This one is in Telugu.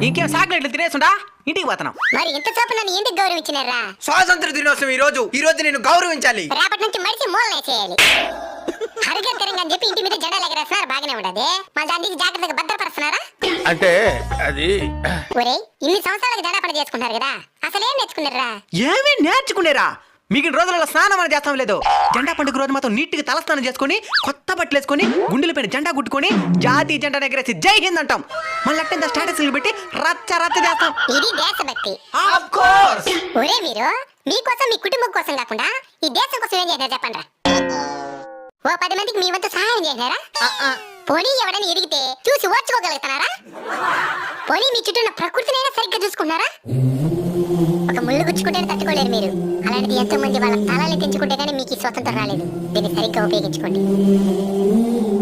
ఇంకేం సాగినట్లు తినేసుండా ఇంటికి పోతున్నాం. మరి ఇంత చూపు నన్ను ఎందుకు గౌరవించినారా? స్వాతంత్ర దినోత్సవం ఈ రోజు నేను గౌరవించాలి. రేపటి నుంచి మడిచి మూలనేసేయాలి. హరిగంతరంగా అని చెప్పి ఇంటి మీద జెండాలు ఎగరేస్తున్నారు, బాగానే ఉండదు. మళ్ళీ దానికి జాగ్రత్తగా భద్రపరుస్తున్నారా? అంటే అది ఒరేయ్, ఇన్ని సంవత్సరాలకు జెండా పని చేసుకుంటారు కదా, అసలేం నేర్చుకున్నారా? ఏమీ నేర్చుకునేరా? మిగిలిన రోజులలో స్నానం అని చేస్తాం లేదు. జెండా పండుగ రోజు మాత్రం నీట్గా తలస్నానం చేసుకుని కొత్త బట్టలు వేసుకుని గుండెలపైన జెండా గుట్టుకొని జాతీయ జెండా ఎగరేసి జై హింద్ అంటాం. మళ్ళీ అట్టంత స్టేటస్లు పెట్టి రచ్చ రచ్చ చేస్తాం. ఇది దేశభక్తి. Of course. ఒరే మీరు మీకోసం మీ కుటుంబం కోసం కాకుండా ఈ దేశం కోసం ఏం చేసినారు చెప్పండి. ఓ 10 మందికి మీ వంతు సహాయం చేసినారా? పోనీ ఎవడని ఎదిగితే చూసి ఓర్చుకోగలుగుతున్నారా? పోనీ మీ చుట్టూ ఉన్న ప్రకృతినైనా సరిగ్గా చూసుకున్నారా? ఒక ముళ్ళు గుచ్చుకుంటే తట్టుకోలేరు మీరు. అలాంటిది ఎంతో మంది వాళ్ళ తలాన్ని తెంచుకుంటే కానీ మీకు ఈ స్వతంత్రం రాలేదు. దీన్ని సరిగ్గా ఉపయోగించుకోండి.